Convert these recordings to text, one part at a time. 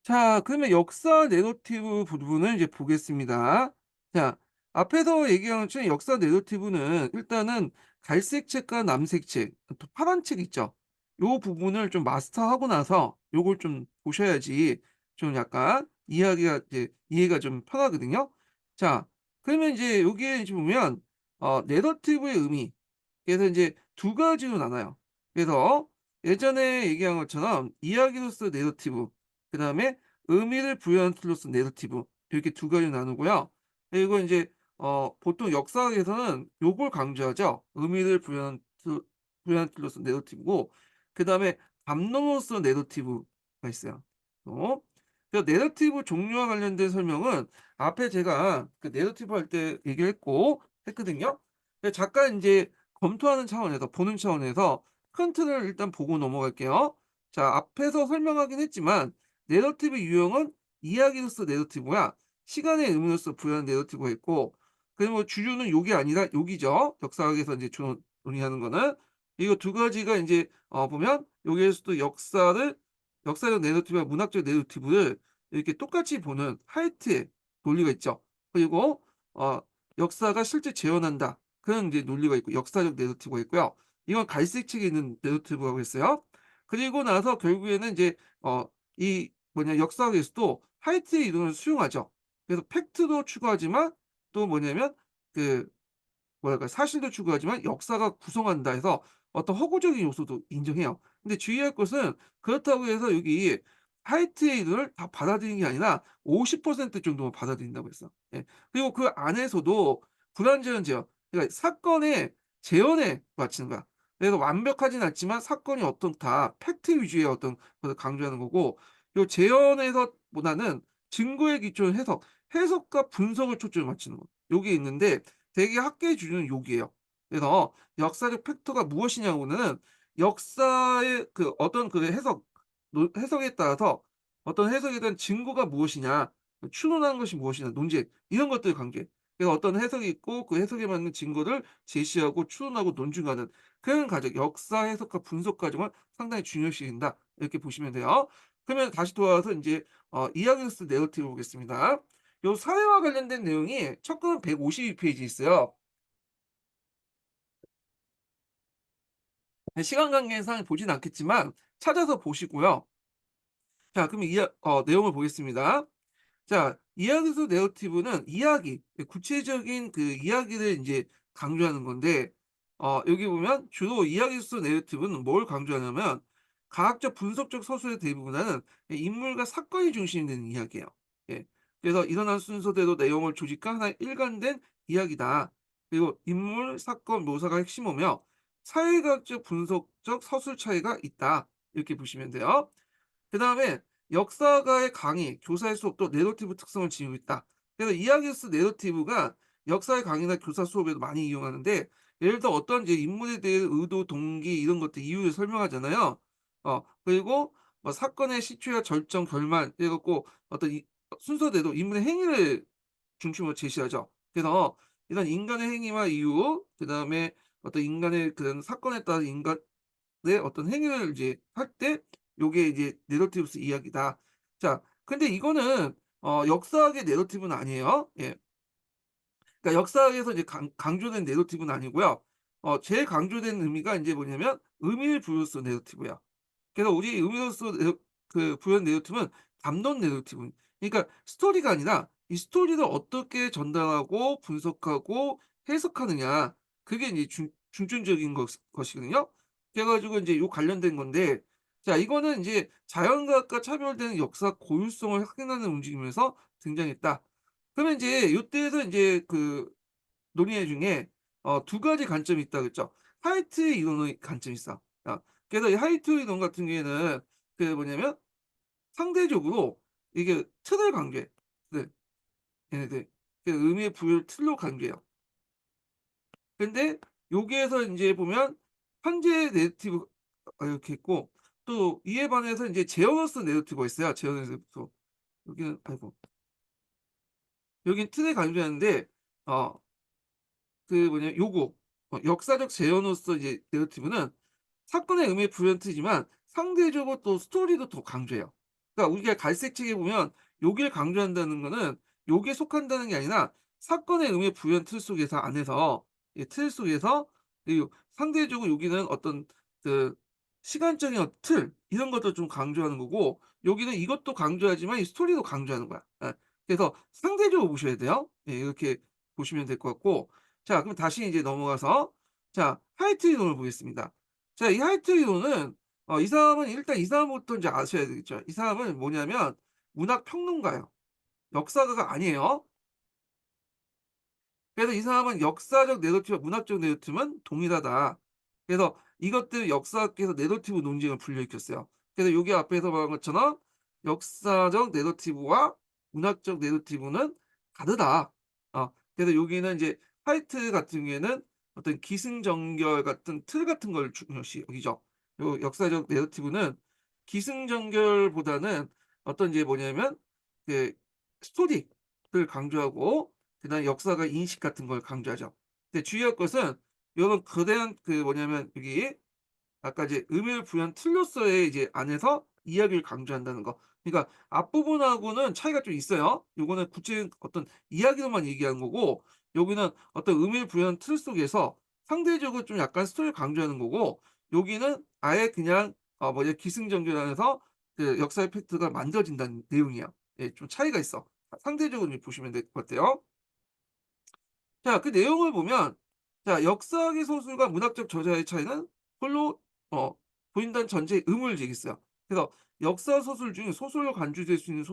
자, 그러면 역사 내러티브 부분을 이제 보겠습니다. 자, 앞에서 얘기한 것처럼 역사 내러티브는 일단은 갈색 책과 남색 책, 또 파란 책 있죠. 요 부분을 좀 마스터하고 나서 요걸 좀 보셔야지 좀 약간 이해가 좀 편하거든요. 자, 그러면 이제 여기에 이제 보면 내러티브의 의미, 그래서 이제 두 가지로 나눠요. 그래서 예전에 얘기한 것처럼 이야기로서 내러티브, 그다음에 의미를 부여하는 툴로서 내러티브, 이렇게 두 가지로 나누고요. 그리고 인제 보통 역사학에서는 요걸 강조하죠. 의미를 부여하는 툴로서 내러티브고, 그다음에 담론으로서 내러티브가 있어요. 어. 그래서 내러티브 종류와 관련된 설명은 앞에 제가 그 내러티브 할 때 얘기를 했거든요. 잠깐 인제 검토하는 차원에서, 보는 차원에서 큰 틀을 일단 보고 넘어갈게요. 자, 앞에서 설명하긴 했지만 내러티브 유형은 이야기로서 내러티브야 시간의 의미로서 부여하는 내러티브가 있고, 그리고 주류는 요게 아니라 요기죠. 역사학에서 이제 주로 논의하는 거는. 이거 두 가지가 인제 보면 여기에서도 역사적 내러티브와 문학적 내러티브를 이렇게 똑같이 보는 하이트의 논리가 있죠. 그리고 어 역사가 실제 재현한다, 그런 이제 논리가 있고 역사적 내러티브가 있고요. 이건 갈색 책에 있는 내러티브라고 했어요. 그리고 나서 결국에는 인제 이 역사학에서도 하이트의 이론을 수용하죠. 그래서 팩트도 추구하지만 또 뭐냐면 그 뭐랄까 사실도 추구하지만 역사가 구성한다 해서 어떤 허구적인 요소도 인정해요. 근데 주의할 것은 그렇다고 해서 여기 하이트의 이론을 다 받아들이는 게 아니라 50% 정도만 받아들인다고 했어. 예. 그리고 그 안에서도 불완전한 재현, 그러니까 사건의 재현에 맞추는 거야. 그래서 완벽하진 않지만 사건이 어떤 다 팩트 위주의 어떤 것을 강조하는 거고, 요 재현에서보다는 증거에 기초한 해석과 분석을 초점을 맞추는 거. 요게 있는데 대개 학계의 기준은 여기에요. 그래서 역사적 팩터가 무엇이냐고는 역사의 그 어떤 그 해석에 따라서 어떤 해석에 대한 증거가 무엇이냐, 추론하는 것이 무엇이냐, 논쟁, 이런 것들을 강조해. 그래서 어떤 해석이 있고 그 해석에 맞는 증거를 제시하고 추론하고 논증하는 그런 과정, 역사 해석과 분석 과정을 상당히 중요시한다, 이렇게 보시면 돼요. 그러면 다시 돌아와서 인제 이야기로서 내러티브 보겠습니다. 요 사회와 관련된 내용이 첫 거는 152 페이지 있어요. 네, 시간 관계상 보진 않겠지만 찾아서 보시고요. 자, 그럼 내용을 보겠습니다. 자, 이야기수 내러티브는 이야기, 구체적인 그 이야기를 인제 강조하는 건데, 여기 보면 주로 이야기수 내러티브는 뭘 강조하냐면 과학적 분석적 서술의 대부분은 인물과 사건이 중심이 되는 이야기예요. 예. 그래서 일어난 순서대로 내용을 조직한 하나의 일관된 이야기다. 그리고 인물, 사건 묘사가 핵심이며 사회과학적 분석적 서술 차이가 있다, 이렇게 보시면 돼요. 그다음에 역사가의 강의, 교사의 수업도 내러티브 특성을 지니고 있다. 그래서 이야기스 내러티브가 역사의 강의나 교사 수업에도 많이 이용하는데, 예를 들어 어떤 이제 인물에 대해 의도, 동기 이런 것들 이유를 설명하잖아요. 그리고 뭐 사건의 시초와 절정, 결말 이래 갖고 어떤 순서대로 인물의 행위를 중심으로 제시하죠. 그래서 이런 인간의 행위와 이유, 그다음에 어떤 인간의 그런 사건에 따른 인간의 어떤 행위를 이제 할 때 요게 이제 내러티브스 이야기다. 자, 근데 이거는 역사학의 내러티브는 아니에요. 예. 그러니까 역사학에서 이제 강조된 내러티브는 아니고요. 제일 강조된 의미가 인제 뭐냐면 의미를 부여로서 내러티브야. 그래서 우리 의미로서 부여한 내러티브는 담론 내러티브. 그러니까 스토리가 아니라 이 스토리를 어떻게 전달하고 분석하고 해석하느냐, 그게 이제 중점적인 것이거든요. 그래 가지고 인제 요 관련된 건데, 자, 이거는 인제 자연과학과 차별되는 역사 고유성을 확인하는 움직임에서 등장했다. 그러면 인제 요때에서 인제 그 논의 중에 두 가지 관점이 있다 그랬죠. 하이트 이론의 관점이 있어. 그래서 이 하이트 이론 같은 경우에는 그 뭐냐면 상대적으로 이게 틀을 강조해. 네. 얘네들. 그 의미의 부여를 틀로 강조해요. 근데 여기에서 인제 보면 현재 내러티브 이렇게 있고, 또 이에 반해서 인제 제어너스 내러티브가 있어요. 제어너스. 여기는 아이고. 여긴 틀을 강조하는데 어 요거 역사적 재현으로서 이제 내러티브는 사건의 의미의 부연트지만 상대적으로 또 스토리도 더 강조해요. 그러니까 우리가 갈색 책에 보면 여기를 강조한다는 거는 여기에 속한다는 게 아니라 사건의 의미에 부여한 틀 속에서 안에서 틀 속에서 이 상대적으로 여기는 어떤 그 시간적인 틀 이런 것도 좀 강조하는 거고 여기는 이것도 강조하지만 이 스토리도 강조하는 거야. 예. 그래서 상대적으로 보셔야 돼요. 예 이렇게 보시면 될 것 같고 자 그럼 다시 이제 넘어가서 자 하이트 이론을 보겠습니다. 자 이 하이트 이론은 이 사람은 일단 이 사람부터 인제 아셔야 되겠죠. 이 사람은 뭐냐면 문학 평론가예요. 역사가가 아니에요. 그래서 이 사람은 역사적 내러티브와 문학적 내러티브는 동일하다. 그래서 이것들을 역사학계에서 내러티브 논쟁을 불러일으켰어요. 그래서 요게 앞에서 말한 것처럼 역사적 내러티브와 문학적 내러티브는 다르다. 그래서 여기는 이제 화이트 같은 경우에는 어떤 기승전결 같은 틀 같은 걸 중요시 여기죠. 요 역사적 내러티브는 기승전결보다는 어떤 이제 뭐냐면 그 스토리를 강조하고 그다음에 역사가 인식 같은 걸 강조하죠. 근데 주의할 것은 요런 거대한 그 뭐냐면 여기 아까 이제 의미를 부여한 틀로서의 이제 안에서 이야기를 강조한다는 거. 그러니까 앞부분하고는 차이가 좀 있어요. 요거는 구체적인 어떤 이야기로만 얘기하는 거고 여기는 어떤 의미를 부여한 틀 속에서 상대적으로 좀 약간 스토리를 강조하는 거고 여기는 아예 그냥 뭐냐 기승전결하면서 그 역사의 팩트가 만들어진다는 내용이에요. 예 좀 차이가 있어. 상대적으로 이제 보시면 될 것 같아요. 자 그 내용을 보면 자 역사학의 소설과 문학적 저자의 차이는 홀로 어 보인다는 전제의 의문을 제기했어요. 그래서 역사 소설 중 소설로 간주될 수 있는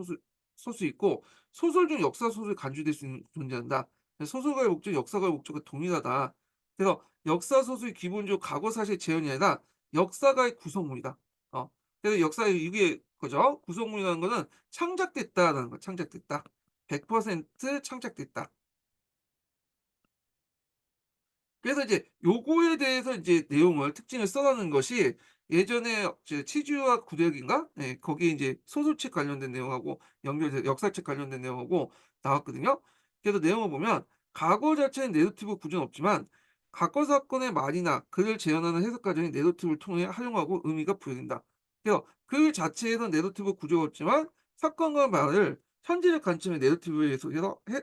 소수 있고 소설 중 역사 소설이 간주될 수 있는 존재한다. 소설가의 목적, 역사가의 목적과 동일하다. 그래서 역사 소설이 기본적으로 과거 사실 재현이 아니라 역사가의 구성물이다. 어 그래서 역사의 이게 그죠? 구성물이라는 거는 창작됐다라는 거 창작됐다. 100% 창작됐다. 그래서 이제 요거에 대해서 이제 내용을 특징을 써가는 것이 예전에 이제 치주와 구력인가? 예 거기에 인제 소설책 관련된 내용하고 연결돼서 역사책 관련된 내용하고 나왔거든요. 그래서 내용을 보면 과거 자체는 내러티브 구조는 없지만 과거 사건의 말이나 글을 재현하는 해석 과정이 내러티브를 통해 활용하고 의미가 부여된다. 그래서 그 자체에는 내러티브 구조가 없지만 사건과 말을 현재적 관점의 내러티브에 의해서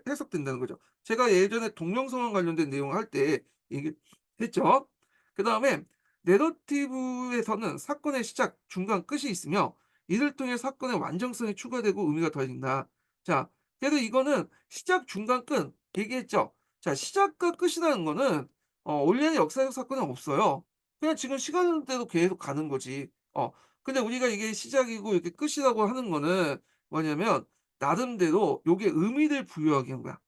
해석된다는 거죠. 제가 예전에 동명성원 관련된 내용을 할때 얘기했죠. 그다음에 내러티브에서는 사건의 시작, 중간, 끝이 있으며 이를 통해 사건의 완전성이 추가되고 의미가 더해진다. 자, 그래서 이거는 시작, 중간, 끝 얘기했죠. 자, 시작과 끝이라는 거는 원래는 역사적 사건은 없어요. 그냥 지금 시간대로 계속 가는 거지. 근데 우리가 이게 시작이고 이렇게 끝이라고 하는 거는 뭐냐면 나름대로 요게 의미를 부여하게 한 거야.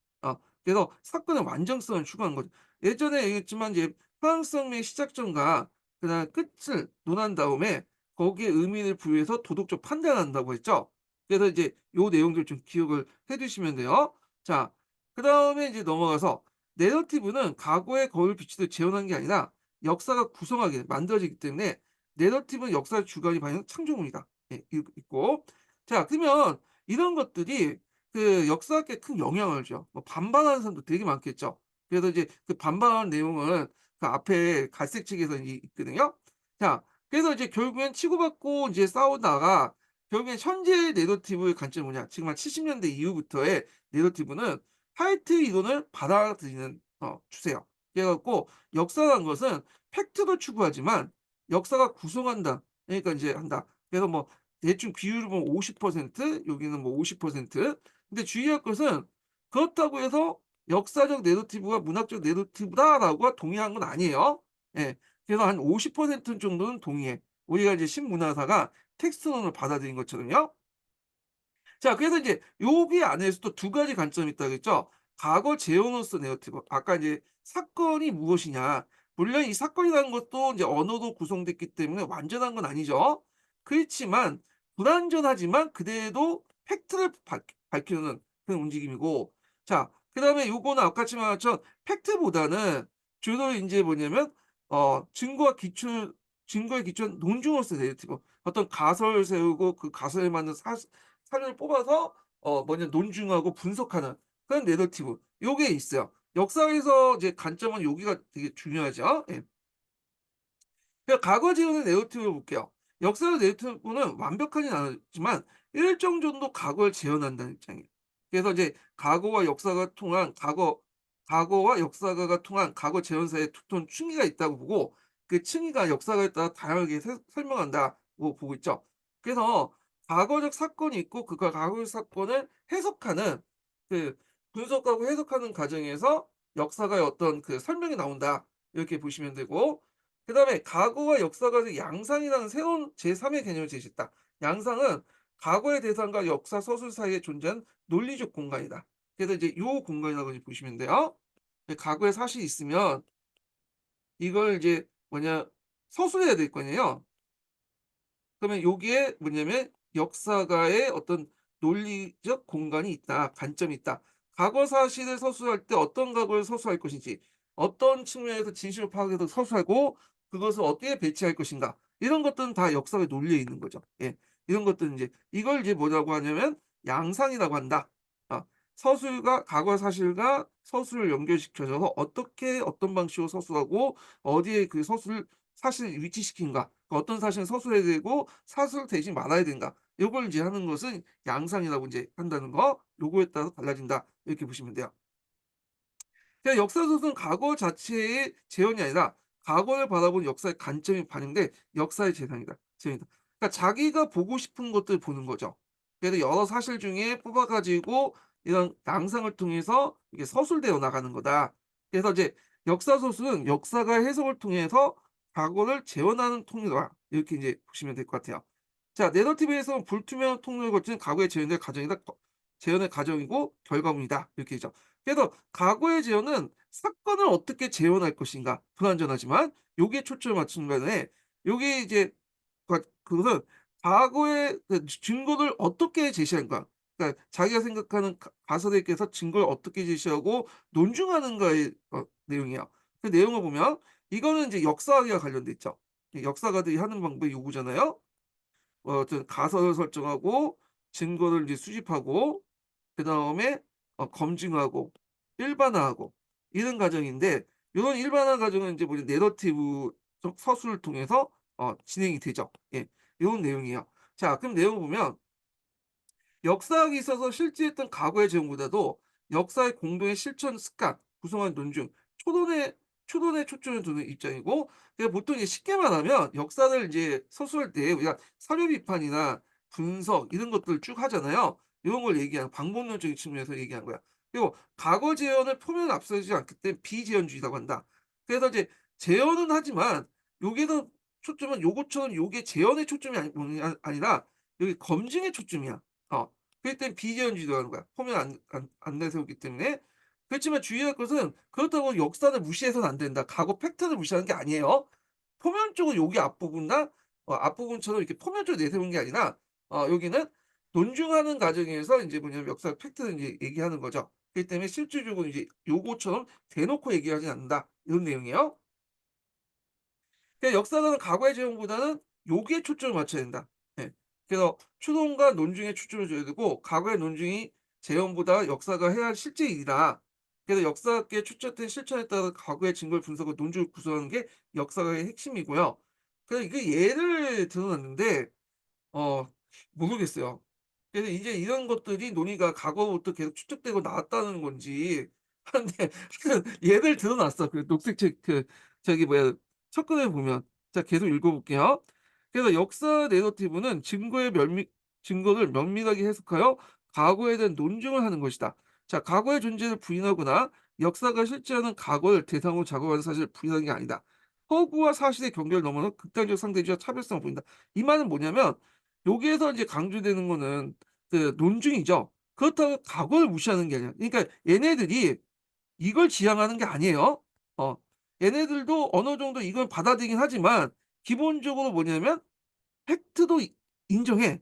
그래서 사건의 완전성을 추구한 거죠. 예전에 얘기했지만 이제 파행성의 시작점과 그다음에 끝을 논한 다음에 거기에 의미를 부여해서 도덕적 판단한다고 했죠. 그래서 이제 요 내용들 좀 기억을 해 두시면 돼요. 자 그다음에 이제 넘어가서 내러티브는 과거의 거울 비치듯 재현한 게 아니라 역사가 구성하게 만들어지기 때문에 내러티브는 역사의 주관이 반영한 창조물이다. 예 있고 자 그러면 이런 것들이 그 역사학계에 큰 영향을 줘. 뭐 반발하는 사람도 되게 많겠죠. 그래서 이제 그 반발하는 내용은 그 앞에 갈색 책에서 있거든요. 자 그래서 이제 결국엔 치고받고 이제 싸우다가 결국엔 현재의 내러티브의 관점이 뭐냐. 지금 한 70 년대 이후부터의 내러티브는 화이트 이론을 받아들이는 추세예요. 그래 갖고 역사라는 것은 팩트도 추구하지만 역사가 구성한다. 그러니까 인제 한다. 그래서 뭐 대충 비율을 보면 50% 여기는 뭐 50% 근데 주의할 것은 그렇다고 해서 역사적 내러티브와 문학적 내러티브다라고 동의한 건 아니에요. 예. 그래서 한 50% 정도는 동의해. 우리가 이제 신문화사가 텍스트론을 받아들인 것처럼요. 자 그래서 인제 여기 안에서도 두 가지 관점이 있다고 했죠. 과거 재현으로서 내러티브. 아까 이제 사건이 무엇이냐. 물론 이 사건이라는 것도 이제 언어로 구성됐기 때문에 완전한 건 아니죠. 그렇지만 불완전하지만 그래도 팩트를 밝히는 그런 움직임이고 자 그다음에 요거는 아까 말한 것처럼 팩트보다는 주로 인제 뭐냐면 증거에 기초한 논증으로서 내러티브. 어떤 가설을 세우고 그 가설에 맞는 사료를 뽑아서 뭐냐 논증하고 분석하는 그런 내러티브 요게 있어요. 역사에서 이제 관점은 여기가 되게 중요하죠. 예. 그러니까 과거 지원의 내러티브를 볼게요. 역사적 내로티브는 완벽하진 않았지만 일정 정도 과거를 재현한다는 입장이에요. 그래서 이제 과거와 역사가가 통한 과거 재현사에 두터운 층위가 있다고 보고 그 층위가 역사가에 따라 다양하게 설명한다고 보고 있죠. 그래서 과거적 사건이 있고 그 과거적 사건을 해석하는 그 분석하고 해석하는 과정에서 역사가의 어떤 그 설명이 나온다. 이렇게 보시면 되고 그다음에 과거와 역사가 양상이라는 새로운 제3의 개념을 제시했다. 양상은 과거의 대상과 역사 서술 사이에 존재하는 논리적 공간이다. 그래서 이제 요 공간이라고 이제 보시면 돼요. 과거에 사실이 있으면 이걸 이제 뭐냐 서술해야 될 거 아니에요. 그러면 요게 뭐냐면 역사가의 어떤 논리적 공간이 있다. 관점이 있다. 과거 사실을 서술할 때 어떤 과거를 서술할 것인지 어떤 측면에서 진실을 파악해서 서술하고 그것을 어떻게 배치할 것인가 이런 것들은 다 역사의 논리에 있는 거죠. 예. 이런 것들은 이제 이걸 이제 뭐라고 하냐면 양상이라고 한다. 아, 서술과 과거 사실과 서술을 연결시켜서 어떻게 어떤 방식으로 서술하고 어디에 그 서술 사실을 위치시킨가 어떤 사실은 서술해야 되고 사술 대신 말아야 된가 요걸 이제 하는 것은 양상이라고 이제 한다는 거 요거에 따라서 달라진다 이렇게 보시면 돼요. 그냥 역사서는 과거 자체의 재현이 아니라 과거를 바라보는 역사의 관점이 반영돼 역사의 재현이다. 그러니까 자기가 보고 싶은 것들을 보는 거죠. 그래서 여러 사실 중에 뽑아 가지고 이런 양상을 통해서 이게 서술되어 나가는 거다. 그래서 이제 역사 서술은 역사가의 해석을 통해서 과거를 재현하는 통로다. 이렇게 이제 보시면 될 것 같아요. 자, 내러티브에서는 불투명한 통로를 거치는 과거의 재현의 과정이다. 재현의 과정이고 결과물이다. 이렇게 되죠. 그래서 과거의 재현은 사건을 어떻게 재현할 것인가 불완전하지만 요게 초점을 맞추는 거네. 요게 이제 그것은 과거의 그 증거를 어떻게 제시한가. 그러니까 자기가 생각하는 가설에게서 증거를 어떻게 제시하고 논증하는가의 내용이에요. 그 내용을 보면 이거는 이제 역사학과 관련돼 있죠. 역사가들이 하는 방법이 요거잖아요. 어떤 가설을 설정하고 증거를 이제 수집하고 그다음에 검증하고 일반화하고 이런 과정인데 요런 일반화 과정은 인제 뭐냐 내러티브적 서술을 통해서 진행이 되죠. 예. 요런 내용이에요. 자 그럼 내용을 보면 역사학에 있어서 실제했던 과거의 제형보다도 역사의 공동의 실천 습관, 구성한 논증, 초론에 초점을 두는 입장이고 그러니까 보통 이제 쉽게 말하면 역사를 이제 서술할 때 우리가 사료 비판이나 분석 이런 것들을 쭉 하잖아요. 이런 걸 얘기하는 방법론적인 측면에서 얘기한 거야. 그리고 과거 재현을 표면에 앞서지 않기 때문에 비재현주의라고 한다. 그래서 이제 재현은 하지만 여기에서 초점은 요것처럼 요게 재현의 초점이 아니라 여기 검증의 초점이야. 그럴 땐 비재현주의로 하는 거야. 포면 안 내세우기 때문에. 그렇지만 주의할 것은 그렇다고 역사를 무시해서는 안 된다. 과거 팩트를 무시하는 게 아니에요. 포면적으로 여기 앞부분이나 앞부분처럼 이렇게 포면적으로 내세우는 게 아니라 여기는 논증하는 과정에서 인제 뭐냐면 역사 팩트를 인제 얘기하는 거죠. 그렇기 때문에 실질적으로 이제 요거처럼 대놓고 얘기하지 않는다. 이런 내용이에요. 그러니까 역사가는 과거의 제형보다는 요기에 초점을 맞춰야 된다. 예. 그래서 추론과 논증에 초점을 줘야 되고 과거의 논증이 재현보다 역사가 해야 할 실제 일이다. 그래서 역사학계의 추적된 실천에 따라 과거의 증거를 분석하고 논증을 구성하는 게 역사가의 핵심이고요. 그래서 이게 예를 들어 놨는데 어 모르겠어요. 그래서 이제 이런 것들이 논의가 과거부터 계속 추적되고 나왔다는 건지 하는데 그 예를 들어 놨어. 그 녹색책 그 저기 뭐야 척근에 보면. 자 계속 읽어 볼게요. 그래서 역사 내러티브는 증거를 면밀하게 해석하여 과거에 대한 논증을 하는 것이다. 자 과거의 존재를 부인하거나 역사가 실제하는 과거를 대상으로 작업하는 사실을 부인하는 게 아니다. 허구와 사실의 경계를 넘어서 극단적 상대주의와 차별성을 보인다. 이 말은 뭐냐면 여기에서 이제 강조되는 거는 그 논증이죠. 그렇다고 과거를 무시하는 게 아니야. 그러니까 얘네들이 이걸 지향하는 게 아니에요. 어. 얘네들도 어느 정도 이걸 받아들이긴 하지만 기본적으로 뭐냐면 팩트도 인정해.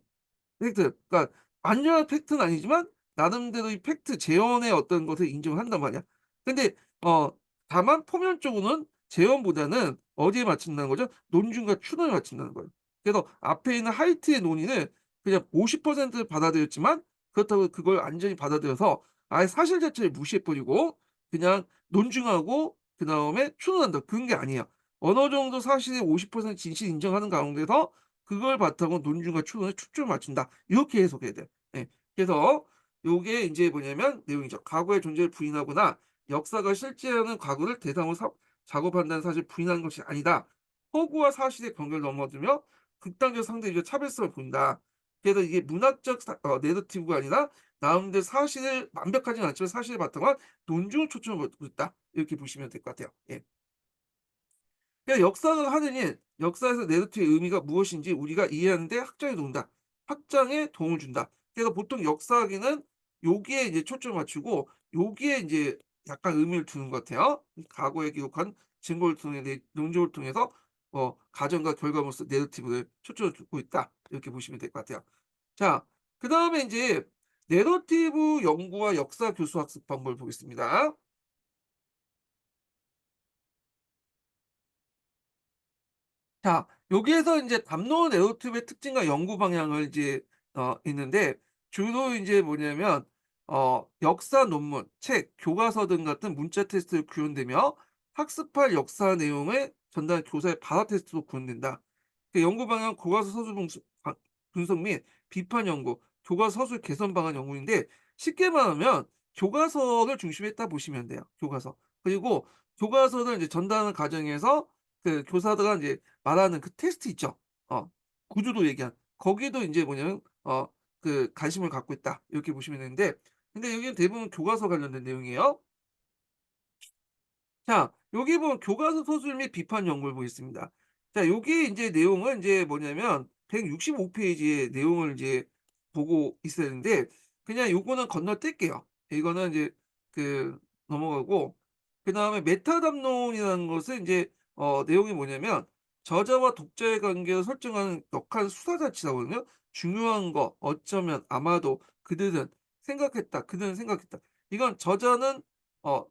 팩트. 그러니까 완전한 팩트는 아니지만 나름대로 이 팩트 재현의 어떤 것을 인정을 한단 말이야. 근데 어 다만 표면적으로는 재현보다는 어디에 맞춘다는 거죠? 논증과 추론에 맞춘다는 거예요. 그래서 앞에 있는 하이트의 논의는 그냥 50%를 받아들였지만 그렇다고 그걸 완전히 받아들여서 아예 사실 자체를 무시해 버리고 그냥 논증하고 그다음에 추론한다. 그런 게 아니에요. 어느 정도 사실의 50% 진실 인정하는 가운데서 그걸 바탕으로 논증과 추론에 초점을 맞춘다. 이렇게 해석해야 돼요. 예. 그래서 요게 인제 뭐냐면 내용이죠. 과거의 존재를 부인하거나 역사가 실제라는 과거를 대상으로 작업한다는 사실을 부인하는 것이 아니다. 허구와 사실의 경계를 넘어들며 극단적 상대주의적 차별성을 보인다. 그래서 이게 문학적 내러티브가 아니라 나오는데 사실을 완벽하지는 않지만 사실을 바탕으로 한 논증을 초점을 두고 있다. 이렇게 보시면 될 것 같아요. 예. 그러니까 역사가 하는 일, 역사에서 내러티브의 의미가 무엇인지 우리가 이해하는 데 학장에 도운다. 확장에 도움을 준다. 그래서 보통 역사학에는 여기에 이제 초점을 맞추고 여기에 인제 약간 의미를 두는 것 같아요. 과거에 기록한 증거를 통해 논증을 통해서 가정과 결과물로서 내러티브를 초점을 두고 있다. 이렇게 보시면 될 것 같아요. 자, 그다음에 인제 내러티브 연구와 역사 교수 학습 방법을 보겠습니다. 자, 여기에서 인제 담론 에어튠의 특징과 연구 방향을 이제 있는데 주로 인제 뭐냐면 역사 논문, 책, 교과서 등 같은 문자 테스트를 구현되며 학습할 역사 내용을 전달하는 교사의 발화 테스트로 구현된다. 그 연구 방향은 교과서 서술 분석 및 비판 연구, 교과서 서술 개선 방안 연구인데 쉽게 말하면 교과서를 중심에 딱 보시면 돼요, 교과서. 그리고 교과서를 이제 전달하는 과정에서 그 교사가 인제 말하는 그 테스트 있죠. 구조도 얘기한. 거기도 인제 뭐냐면 관심을 갖고 있다. 이렇게 보시면 되는데 근데 여기는 대부분 교과서 관련된 내용이에요. 자, 여기 보면 교과서 서술 및 비판 연구를 보겠습니다. 자, 요게 인제 내용은 인제 뭐냐면 165 페이지의 내용을 이제 보고 있어야 되는데 그냥 요거는 건너뛸게요. 이거는 이제 그 넘어가고 그다음에 메타 담론이라는 것은 인제 내용이 뭐냐면 저자와 독자의 관계를 설정하는 역한 수사 자치라거든요. 중요한 거, 어쩌면, 아마도, 그들은 생각했다, 그들은 생각했다. 이건 저자는 어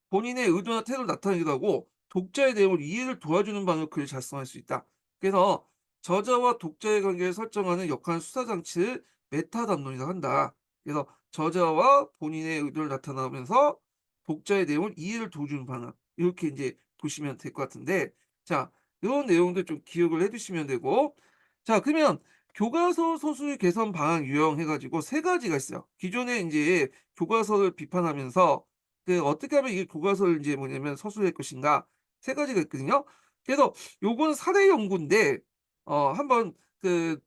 본인의 의도나 태도를 나타내기도 하고 독자의 내용을 이해를 도와주는 방식으로 글을 작성할 수 있다. 그래서 저자와 독자의 관계를 설정하는 역할은 수사 장치를 메타 담론이라고 한다. 그래서 저자와 본인의 의도를 나타나면서 독자의 내용을 이해를 도와주는 방향 이렇게 이제 보시면 될 것 같은데 자 이런 내용들 좀 기억을 해두시면 되고 자 그러면 교과서 서술 개선 방안 유형 해가지고 세 가지가 있어요. 기존에 이제 교과서를 비판하면서 어떻게 하면 이게 교과서를 인제 뭐냐면 서술할 것인가 세 가지가 있거든요. 그래서 요거는 사례 연구인데 한번 그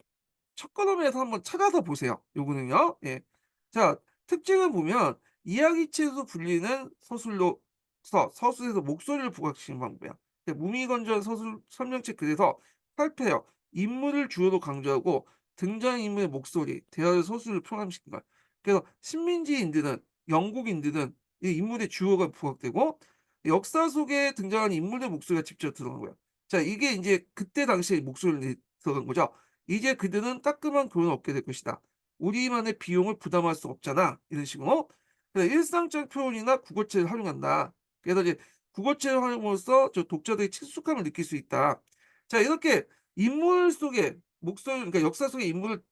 첫걸음에서 한번 찾아서 보세요, 요거는요. 예. 자, 특징을 보면 이야기체에서 불리는 서술에서 목소리를 부각시키는 방법이야. 무미건조한 서술 설명책 글에서 살펴요. 인물을 주어로 강조하고 등장인물의 목소리, 대화의 서술을 표현시킨 거야. 그래서 식민지인들은 영국인들은 이 인물의 주어가 부각되고 역사 속에 등장하는 인물의 목소리가 직접 들어간 거야. 자, 이게 인제 그때 당시에 목소리를 들어간 거죠. "이제 그들은 따끔한 교훈을 얻게 될 것이다. 우리만의 비용을 부담할 수 없잖아." 이런 식으로. 그래서 일상적 표현이나 국어체를 활용한다. 그래서 이제 국어체를 활용함으로써 독자들이 친숙함을 느낄 수 있다. 자, 이렇게 인물 속의 목소리 그러니까 역사 속의 인물을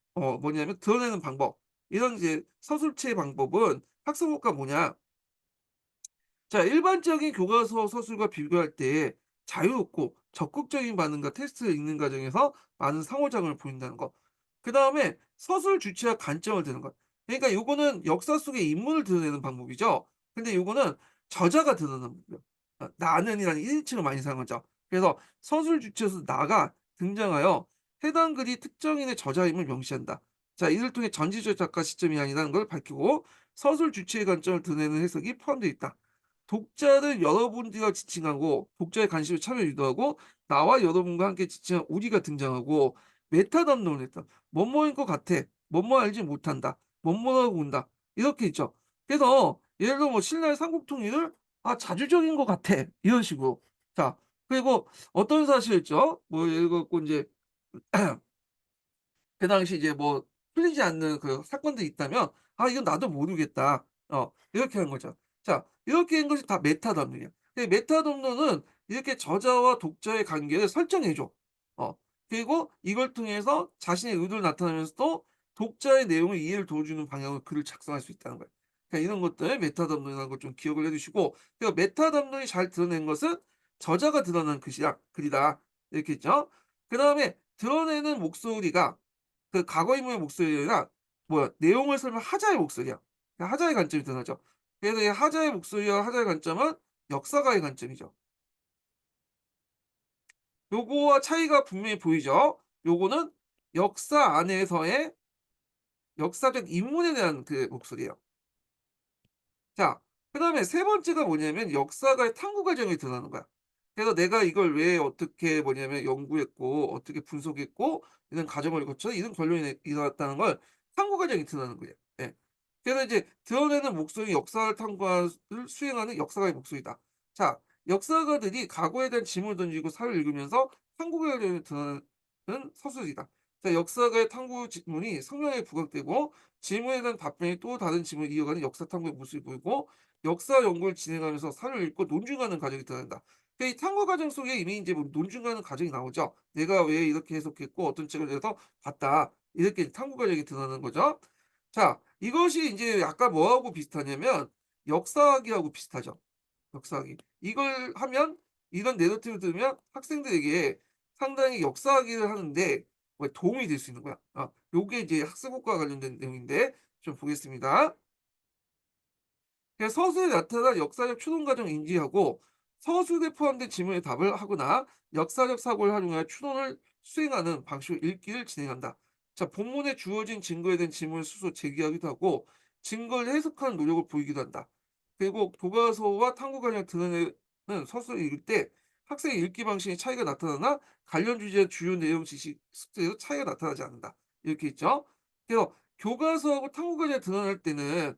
뭐냐면 드러내는 방법. 이런 이제 서술체의 방법은 학습 효과가 뭐냐 자, 일반적인 교과서 서술과 비교할 때 자유롭고 적극적인 반응과 테스트를 읽는 과정에서 많은 상호작용을 보인다는 거. 그다음에 서술 주체와 관점을 드는 것. 그러니까 요거는 역사 속의 인물을 드러내는 방법이죠. 근데 요거는 저자가 드러내는 방법이에요. 나는이라는 1인칭을 많이 사용하죠. 그래서 서술 주체에서 나가 등장하여 해당 글이 특정인의 저자임을 명시한다. 자, 이를 통해 전지적 작가 시점이 아니라는 걸 밝히고 서술 주체의 관점을 드러내는 해석이 포함되어 있다. 독자를 여러분들과 지칭하고 독자의 관심을 참여 유도하고 나와 여러분과 함께 지칭한 우리가 등장하고 메타 담론을 했다. 뭐뭐인 것 같아. 뭐뭐 알지 못한다. 뭐뭐라고 본다. 이렇게 있죠. 그래서 예를 들어 뭐 신라의 삼국통일을 자주적인 것 같아. 이런 식으로. 자, 그리고 어떤 사실이죠? 뭐 예를 들어 이제 그 당시 이제 뭐 풀리지 않는 그 사건들이 있다면 '아 이건 나도 모르겠다.' 이렇게 하는 거죠. 자 이렇게 한 것이 다 메타 담론이에요. 메타 담론은 이렇게 저자와 독자의 관계를 설정해 줘. 어 그리고 이걸 통해서 자신의 의도를 나타내면서도 독자의 내용을 이해를 도와주는 방향으로 글을 작성할 수 있다는 거예요. 그러니까 이런 것들 메타 담론이라는 걸 좀 기억을 해 두시고 그리고 메타 담론이 잘 드러낸 것은 저자가 드러난 글이다. 이렇게 했죠. 그다음에 드러내는 목소리가 그 과거 인물의 목소리가 아니라 뭐야 내용을 설명한 하자의 목소리야. 그 하자의 관점이 드러나죠. 그래서 이 하자의 목소리와 하자의 관점은 역사가의 관점이죠. 요거와 차이가 분명히 보이죠. 요거는 역사 안에서의 역사적 인물에 대한 그 목소리예요. 자, 그다음에 세 번째가 뭐냐면 역사가의 탐구 과정이 드러나는 거야. 그래서 내가 이걸 왜 어떻게 뭐냐면 연구했고 어떻게 분석했고 이런 과정을 거쳐 이런 결론이 일어났다는 걸 탐구 과정이 드러나는 거예요. 예. 그래서 이제 드러내는 목소리 역사를 탐구를 수행하는 역사가의 목소리다. 자, 역사가들이 과거에 대한 질문을 던지고 사를 읽으면서 탐구 과정을 드러내는 서술이다. 자, 역사가의 탐구 질문이 성명에 부각되고 질문에 대한 답변이 또 다른 질문을 이어가는 역사 탐구의 모습이 보이고 역사 연구를 진행하면서 사료를 읽고 논증하는 과정이 드러난다. 그러니까 이 탐구 과정 속에 이미 이제 뭐 논증하는 과정이 나오죠. 내가 왜 이렇게 해석했고 어떤 책을 내서 봤다. 이렇게 탐구 과정이 드러나는 거죠. 자, 이것이 이제 아까 뭐하고 비슷하냐면 역사학이하고 비슷하죠. 역사학이. 이걸 하면 이런 내러티브를 들으면 학생들에게 상당히 역사학위를 하는데 뭐 도움이 될 수 있는 거야. 요게 이제 학습효과와 관련된 내용인데 좀 보겠습니다. 그래서 서술에 나타난 역사적 추론 과정을 인지하고 서술에 포함된 질문에 답을 하거나 역사적 사고를 활용하여 추론을 수행하는 방식으로 읽기를 진행한다. 자, 본문에 주어진 증거에 대한 질문을 스스로 제기하기도 하고 증거를 해석하는 노력을 보이기도 한다. 그리고 교과서와 탐구 과정을 드러내는 서술을 읽을 때 학생의 읽기 방식의 차이가 나타나나 관련 주제의 주요 내용 지식 숙제에도 차이가 나타나지 않는다. 이렇게 있죠. 그래서 교과서하고 탐구 과정을 드러낼 때는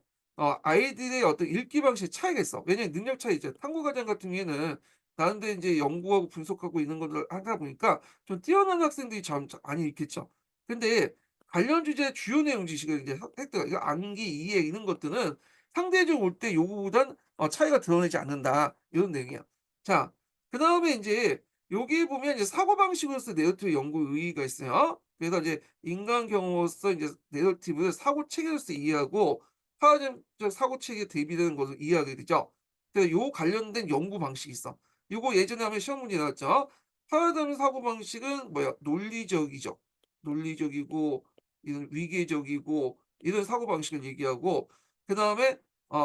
아이들의 어떤 읽기 방식에 차이가 있어. 왜냐면 능력 차이죠. 탐구 과정 같은 경우에는 나름대로 인제 연구하고 분석하고 있는 것을 하다 보니까 좀 뛰어난 학생들이 참 많이 읽겠죠. 근데 관련 주제의 주요 내용 지식을 이제 획득 이거 암기, 이해 이런 것들은 상대적으로 올 때 요거보단 차이가 드러내지 않는다. 이런 내용이야. 자, 그다음에 인제 여기 보면 이제 사고방식으로서 내러티브 연구 의의가 있어요. 그래서 이제 인간 경험으로서 이제 내러티브를 사고 체계로서 이해하고 파라digma적 사고 체계에 대비되는 것을 이해하게 되죠. 그래서 요 관련된 연구 방식이 있어. 요거 예전에 한번 시험 문제 나왔죠. 파라다임 사고 방식은 뭐야? 논리적이죠. 논리적이고 이런 위계적이고 이런 사고 방식을 얘기하고 그다음에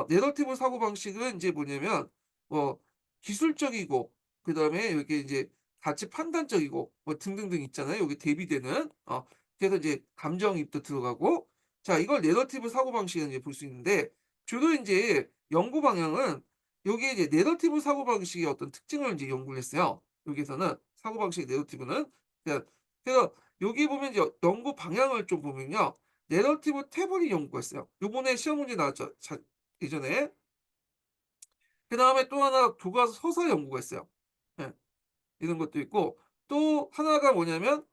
내러티브 사고 방식은 인제 뭐냐면 뭐 기술적이고 그다음에 이렇게 인제 가치 판단적이고 뭐 등등등 있잖아요. 여기 대비되는. 그래서 이제 감정이입도 들어가고 자, 이걸 내러티브 사고방식이라고 이제 볼 수 있는데 주로 인제 연구 방향은 여기에 이제 내러티브 사고방식의 어떤 특징을 인제 연구를 했어요. 여기에서는 사고방식의 내러티브는. 그래서 여기 보면 이제 연구 방향을 좀 보면요. 내러티브 태블릿 연구가 있어요. 요번에 시험 문제 나왔죠. 예전에. 그다음에 또 하나 교과서 서사 연구가 있어요. 예. 이런 것도 있고 또 하나가 뭐냐면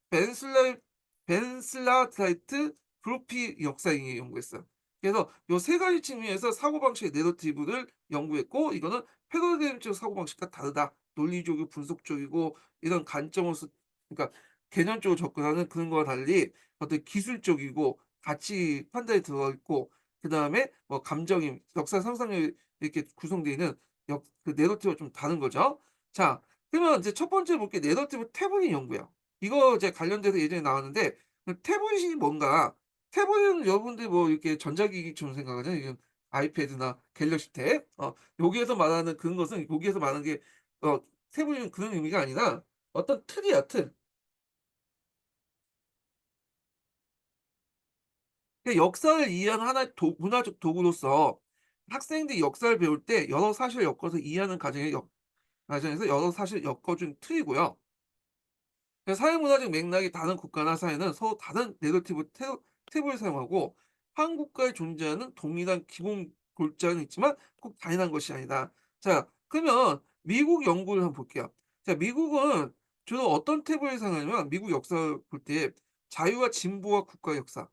벤슬라 벤슬라타이트 브로피 역사행위 연구했어요. 그래서 요 세 가지 측면에서 사고방식의 내러티브를 연구했고 이거는 패러다임적 사고방식과 다르다. 논리적이고 분석적이고 이런 관점으로서 그러니까 개념적으로 접근하는 그런 거와 달리 어떤 기술적이고 가치 판단이 들어가 있고 그다음에 뭐 감정임, 역사 상상력이 이렇게 구성되어 있는 그 내러티브가 좀 다른 거죠. 자, 그러면 이제 첫 번째 볼게 내러티브 태블릿 연구야. 이거 이제 관련돼서 예전에 나왔는데 그 태블릿이 뭔가 태블릿은 여러분들이 뭐 이렇게 전자기기처럼 생각하잖아요. 이게 아이패드나 갤럭시 탭. 여기에서 말하는 그런 것은 여기에서 말하는 게 태블릿은 그런 의미가 아니라 어떤 틀이야, 틀. 그 역사를 이해하는 하나의 문화적 도구로서 학생들이 역사를 배울 때 여러 사실을 엮어서 이해하는 과정에서 여러 사실을 엮어준 틀이고요. 사회문화적 맥락이 다른 국가나 사회는 서로 다른 내러티브 탭을 사용하고 한 국가에 존재하는 동일한 기본 골자는 있지만 꼭 단일한 것이 아니다. 자, 그러면 미국 연구를 한번 볼게요. 자, 미국은 주로 어떤 탭을 사용하냐면 미국 역사를 볼 때 자유와 진보와 국가 역사,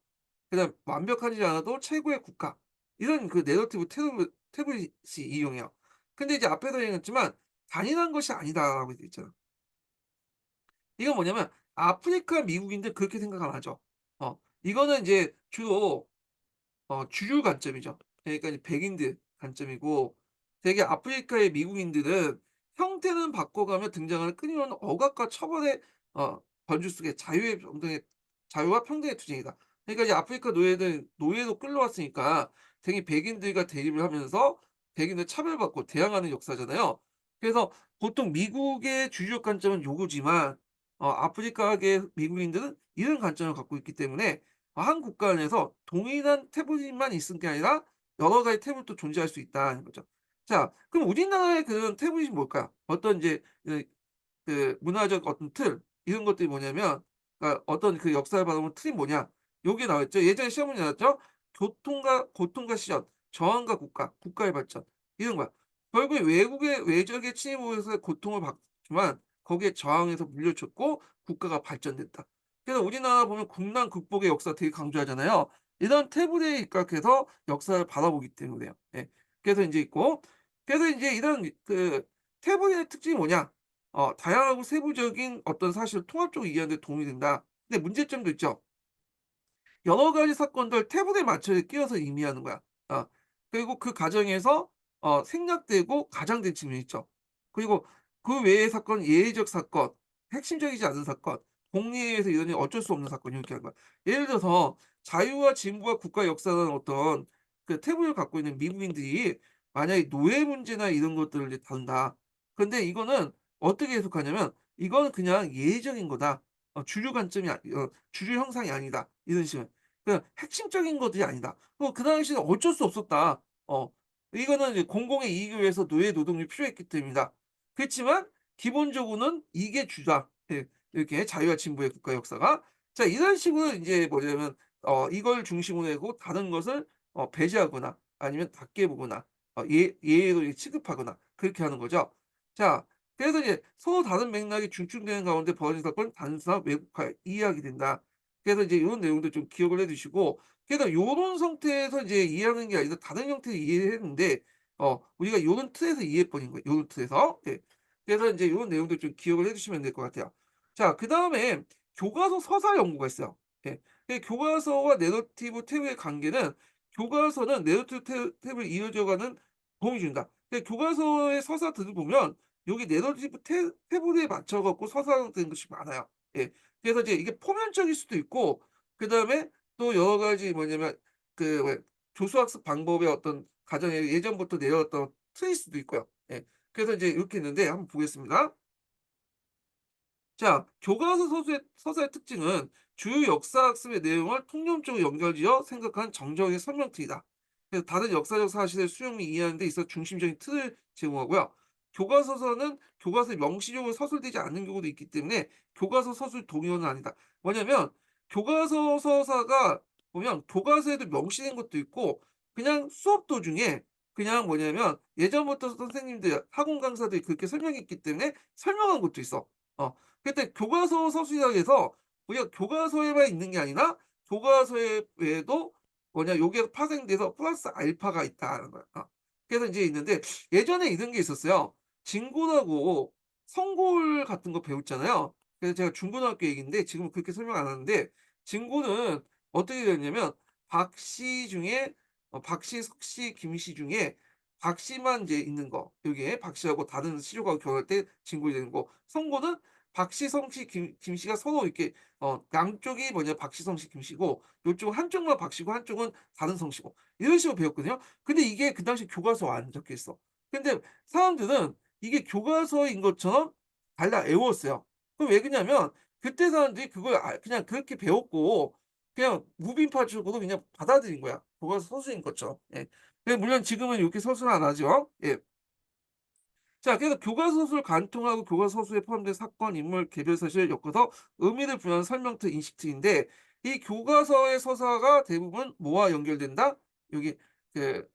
그다음 완벽하지 않아도 최고의 국가 이런 그 내러티브 탭을 이용해요. 근데 이제 앞에서 얘기했지만 "단일한 것이 아니다."라고 돼 있잖아. 이건 뭐냐면 아프리카 미국인들 그렇게 생각 안 하죠. 이거는 인제 주로 주류 관점이죠. 그러니까 이제 백인들 관점이고 되게 아프리카의 미국인들은 형태는 바꿔가며 등장하는 끊임없는 억압과 처벌에 어 번주 속에 자유와 평등의 투쟁이다. 그러니까 이제 아프리카 노예들 노예로 끌려왔으니까 당연히 백인들과 대립을 하면서 백인을 차별받고 대항하는 역사잖아요. 그래서 보통 미국의 주류적 관점은 요거지만 아프리카계 미국인들은 이런 관점을 갖고 있기 때문에 한 국가 안에서 동일한 태블릿만 있을 게 아니라 여러 가지 태블릿도 존재할 수 있다는 거죠. 자, 그럼 우리나라의 그런 태블릿이 뭘까요? 어떤 이제 그 문화적 어떤 틀 이런 것들이 뭐냐면, 그러니까 어떤 그 역사를 바라보는 틀이 뭐냐, 요게 나왔죠. 예전에 시험 문제 나왔죠. 교통과 고통과 실현, 저항과 국가의 발전, 이런 거야. 결국에 외적의 침입으로서 고통을 받지만 거기에 저항해서 물리쳤고 국가가 발전됐다. 그래서 우리나라 보면 국난 극복의 역사 되게 강조하잖아요. 이런 태블에 입각해서 역사를 바라보기 때문에요. 예. 그래서 인제 있고, 그래서 인제 이런 그 태블의 특징이 뭐냐? 다양하고 세부적인 어떤 사실을 통합적으로 이해하는 데 도움이 된다. 근데 문제점도 있죠. 여러 가지 사건들 태블에 맞춰서 끼워서 의미하는 거야. 어. 그리고 그 과정에서 생략되고 가장된 측면이 있죠. 그리고 그 외의 사건, 예외적 사건, 핵심적이지 않은 사건, 공리에 의해서 이러니 어쩔 수 없는 사건, 이렇게 하는 거야. 예를 들어서 자유와 진보와 국가 역사라는 어떤 그 태블을 갖고 있는 미국인들이 만약에 노예 문제나 이런 것들을 이제 다룬다. 근데 이거는 어떻게 해석하냐면 이거는 그냥 예외적인 거다. 주류 관점이 주류 형상이 아니다. 이런 식으로. 핵심적인 것들이 아니다. 그 당시에는 어쩔 수 없었다. 이거는 이제 공공의 이익을 위해서 노예 노동력이 필요했기 때문이다. 그렇지만 기본적으로는 이게 주다. 예. 이렇게 자유와 진보의 국가 역사가. 자, 이런 식으로 인제 뭐냐면 이걸 중심으로 해고 다른 것을 배제하거나 아니면 낮게 보거나 예외로 이렇게 취급하거나 그렇게 하는 거죠. 자, 그래서 이제 서로 다른 맥락이 중충되는 가운데 벌어진 사건은 단순한 왜곡화, 이해하게 된다. 그래서 이제 요런 내용도 좀 기억을 해 두시고, 그래서 요런 상태에서 이제 이해하는 게 아니라 다른 형태로 이해를 했는데 우리가 요런 틀에서 이해해 버린 거예요, 요런 틀에서. 예. 그래서 인제 요런 내용도 좀 기억을 해 두시면 될 것 같아요. 자, 그다음에 교과서 서사 연구가 있어요. 예. 교과서와 내러티브 탭의 관계는, 교과서는 내러티브 탭을 이어져 가는 도움이 준다. 교과서의 서사들을 보면 여기 내러티브 탭에 맞춰 갖고 서사된 것이 많아요. 예. 그래서 이제 이게 포면적일 수도 있고, 그다음에 또 여러 가지 뭐냐면 그 왜 조수학습 방법의 어떤 가정에 예전부터 내려왔던 틀일 수도 있고요. 예. 그래서 이제 이렇게 있는데 한번 보겠습니다. 자, 교과서 서사의 특징은 주요 역사학습의 내용을 통념적으로 연결지어 생각한 정적인 설명틀이다. 그래서 다른 역사적 사실을 수용 및 이해하는 데 있어 중심적인 틀을 제공하고요. 교과서서는 교과서에 명시적으로 서술되지 않는 경우도 있기 때문에 교과서 서술 동의어는 아니다. 뭐냐면 교과서 서사가 보면 교과서에도 명시된 것도 있고, 그냥 수업 도중에 그냥 뭐냐면 예전부터 선생님들 학원 강사들이 그렇게 설명했기 때문에 설명한 것도 있어. 어. 근데 교과서 서술이라고 해서 우리가 교과서에만 있는 게 아니라 교과서에 외에도 여기에서 파생돼서 플러스 알파가 있다는 거야. 그래서 인제 있는데 예전에 이런 게 있었어요. 진골하고 성골 같은 거 배웠잖아요. 그래서 제가 중고등학교 얘기인데 지금은 그렇게 설명 안 하는데, 진골은 어떻게 되었냐면 박씨 중에 박씨, 석씨, 김씨 중에 박씨만 이제 있는 거, 여기에 박씨하고 다른 씨족하고 결혼할 때 진골이 되는 거. 성골은 박씨, 성씨, 김씨가 서로 이렇게 양쪽이 박씨, 성씨, 김씨고 요쪽 한쪽만 박씨고 한쪽은 다른 성씨고 이런 식으로 배웠거든요. 근데 이게 그 당시 교과서에 안 적혀 있어. 근데 사람들은 이게 교과서인 것처럼 달라 외웠어요. 그럼 왜 그러냐면 그때 사람들이 그걸 그냥 그렇게 배웠고 그냥 무빙파적으로 그냥 받아들인 거야, 교과서 서술인 것처럼. 예. 물론 지금은 이렇게 서술을 안 하죠. 예. 자, 그래서 교과서술을 관통하고 교과서술에 포함된 사건, 인물, 개별 사실을 엮어서 의미를 부여하는 설명틀, 인식틀인데, 이 교과서의 서사가 대부분 뭐와 연결된다? 여기 그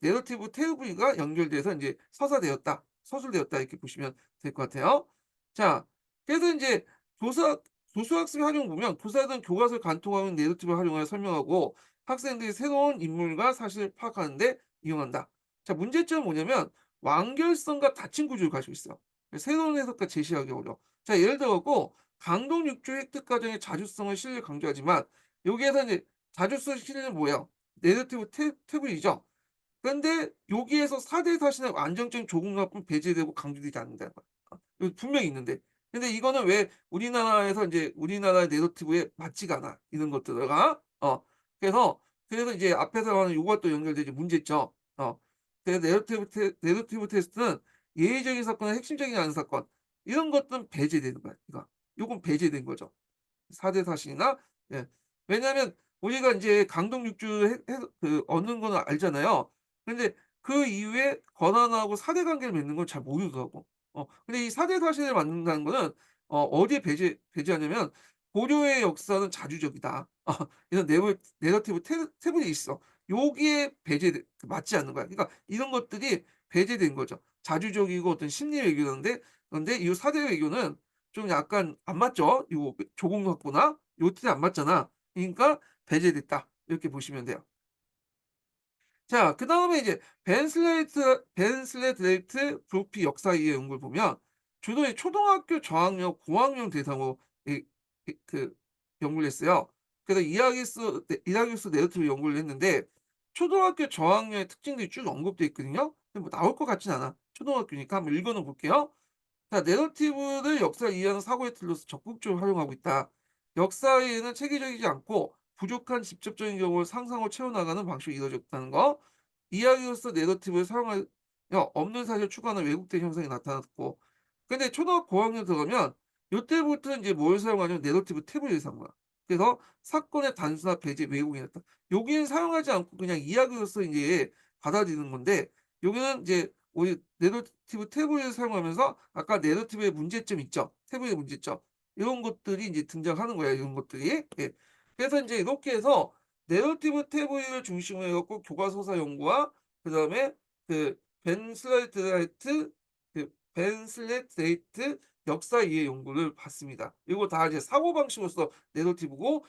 내러티브 태블과 연결돼서 인제 서사되었다, 서술되었다, 이렇게 보시면 될 것 같아요. 자, 그래서 인제 조사 조수학습의 활용 보면 교사들은 교과서를 관통하고 내러티브를 활용하여 설명하고 학생들이 새로운 인물과 사실을 파악하는 데 이용한다. 자, 문제점은 뭐냐면 완결성과 닫힌 구조를 가지고 있어요. 새로운 해석과 제시하기 어려워. 자, 예를 들어 갖고 강동 육조 획득 과정의 자주성을 실을 강조하지만 여기에서 이제 자주성 실은 뭐예요? 내러티브 태블이죠. 그런데 여기에서 4대 사실은 안정적인 조공합은 배제되고 강조되지 않는다는 거야. 이거 분명히 있는데. 근데 이거는 왜 우리나라에서 이제 우리나라의 내러티브에 맞지가 않아. 이런 것들가. 그래서 이제 앞에서 말하는 요거와 또 연결되지 문제점. 그래서 내러티브 테스트는 예외적인 사건과 핵심적이지 않은 사건 이런 것들은 배제되는 거야. 이거. 요건 배제된 거죠. 4대 사실이나 예. 왜냐하면 우리가 인제 강동 육주 얻는 거는 알잖아요. 근데 그 이후에 권한하고 사대 관계를 맺는 건 잘 모르더라고. 근데 이 사대 사실을 만든다는 거는 어디에 배제하냐면 고려의 역사는 자주적이다. 이런 내러티브 태블이 있어. 요기에 맞지 않는 거야. 그러니까 이런 것들이 배제된 거죠. 자주적이고 어떤 심리 외교인데 그런데 이 사대 외교는 좀 약간 안 맞죠? 요 조공 확보나 요 틀에 안 맞잖아. 그러니까 배제됐다. 이렇게 보시면 돼요. 자, 그다음에 이제 벤슬레드레이트 브로피 역사 이해 연구를 보면 주로 이 초등학교 저학년, 고학년 대상으로 그 연구를 했어요. 그래서 이야기수 내러티브 연구를 했는데 초등학교 저학년의 특징들이 쭉 언급돼 있거든요. 근데 뭐 나올 것 같진 않아. 초등학교니까 한번 읽어는 볼게요. 자, 내러티브를 역사를 이해하는 사고의 틀로서 적극적으로 활용하고 있다. 역사 이해는 체계적이지 않고 부족한 직접적인 경우를 상상으로 채워나가는 방식으로 이루어졌다는 거. 이야기로서 내러티브를 사용하여 없는 사실을 추구하는 왜곡된 현상이 나타났고. 근데 초등학교 고학년 들어가면 요때부터 이제 뭘 사용하냐면 내러티브 탭을 사용한 거야. 그래서 사건의 단순화 배제 왜곡이 났다. 여기는 사용하지 않고 그냥 이야기로서 이제 받아들이는 건데 여기는 이제 우리 내러티브 탭을 사용하면서 아까 내러티브의 문제점 있죠. 탭의 문제점. 이런 것들이 이제 등장하는 거예요. 이런 것들이. 예. 그래서 이제 이렇게 해서 내러티브 탭을 중심으로 해 갖고 교과서사 연구와 그다음에 그 벤슬렛 데이트 역사 이해 연구를 봤습니다. 이거 다 이제 사고방식으로서 내러티브고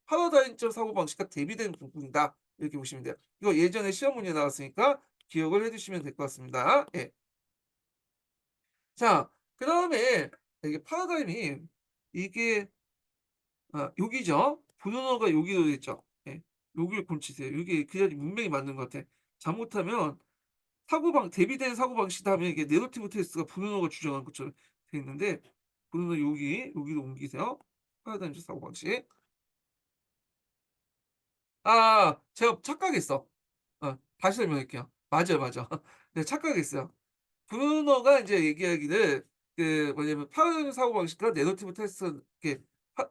파라다임적 사고방식과 대비되는 부분이다. 이렇게 보시면 돼요. 이거 예전에 시험 문제 나왔으니까 기억을 해 주시면 될 것 같습니다. 예. 자, 그다음에 이게 파라다임이 이게 여기죠. 분원어가 여기로 있죠. 예. 여기를 고치세요. 여기 그래야지 문맥이 맞는 것 같아. 잘못하면 대비된 사고방식 다음에 이게 내러티브 테스트가 분원어가 주장한 것처럼 돼 있는데 분원어 여기로 옮기세요. 파라다임적 사고방식. 제가 착각했어. 다시 설명할게요. 맞아요, 맞아. 네, 착각했어요. 브루너가 이제 얘기하기를 그 뭐냐면 파라다임 사고방식과 내러티브 테스트 이렇게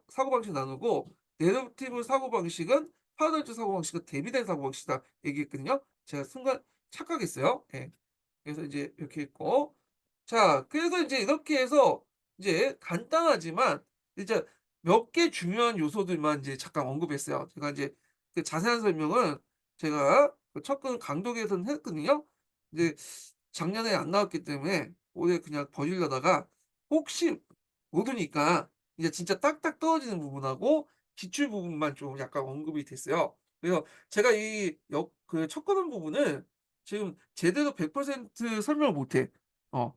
사고방식 나누고 내러티브 사고방식은 파라다임적 사고방식과 대비된 사고방식이다 얘기했거든요. 제가 순간 착각했어요. 예. 그래서 이제 이렇게 했고 자 그래서 이제 이렇게 해서 이제 간단하지만 이제 몇 개 중요한 요소들만 이제 잠깐 언급했어요. 제가 이제 그 자세한 설명은 제가 그 첫근 강독에서는 했거든요. 이제 작년에 안 나왔기 때문에 올해 그냥 버리려다가 혹시 모르니까 이제 진짜 딱딱 떨어지는 부분하고 기출 부분만 좀 약간 언급이 됐어요. 그래서 제가 이 그 첫걸음 부분을 지금 제대로 100% 설명을 못 해. 어.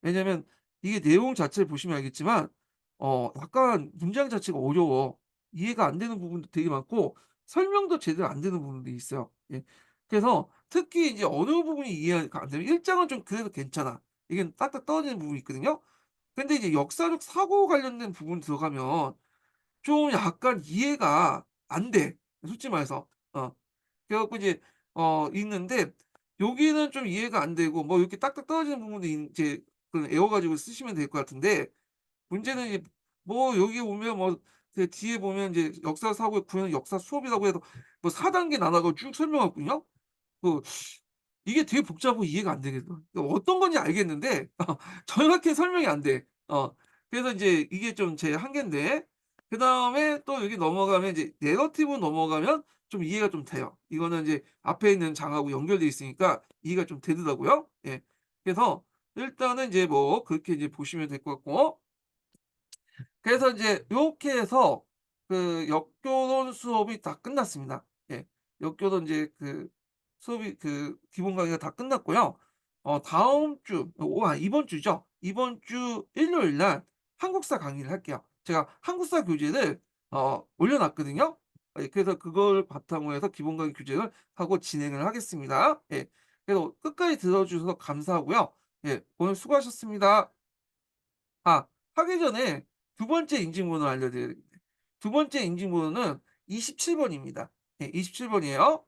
왜냐면 이게 내용 자체를 보시면 알겠지만 약간 문장 자체가 어려워. 이해가 안 되는 부분도 되게 많고 설명도 제대로 안 되는 부분도 있어요. 예. 그래서 특히 이제 어느 부분이 이해가 안 되면 1 장은 좀 그래도 괜찮아. 이게 딱딱 떨어지는 부분이 있거든요. 근데 이제 역사적 사고 관련된 부분 들어가면 좀 약간 이해가 안 돼. 솔직히 말해서. 그래 갖고 이제 있는데 여기는 좀 이해가 안 되고 뭐 이렇게 딱딱 떨어지는 부분도 인제 그 외워 가지고 쓰시면 될 것 같은데 문제는 이제 뭐 여기 보면 뭐 그 뒤에 보면 이제 역사 사고의 구현 역사 수업이라고 해서 뭐 4 단계 나눠 가지고 쭉 설명하거든요. 그 이게 되게 복잡하고 이해가 안 되겠어. 어떤 건지 알겠는데 정확히 설명이 안 돼. 그래서 인제 이게 좀 제 한계인데 그다음에 또 여기 넘어가면 이제 내러티브 넘어가면 좀 이해가 좀 돼요. 이거는 이제 앞에 있는 장하고 연결돼 있으니까 이해가 좀 되더라고요. 예. 그래서 일단은 인제 뭐 그렇게 이제 보시면 될 것 같고 그래서 이제 요렇게 해서 그 역교론 수업이 다 끝났습니다. 예. 역교론 인제 그 수업이 그 기본 강의가 다 끝났고요. 다음 주 이번 주죠. 이번 주 일요일 날 한국사 강의를 할게요. 제가 한국사 교재를 올려 놨거든요. 예 그래서 그걸 바탕으로 해서 기본 강의 교재를 하고 진행을 하겠습니다. 예. 그래서 끝까지 들어 주셔서 감사하고요. 예. 오늘 수고하셨습니다. 아 하기 전에 두 번째 인증번호 알려드려야 됩니다. 두 번째 인증번호는 27 번입니다. 예 27 번이에요.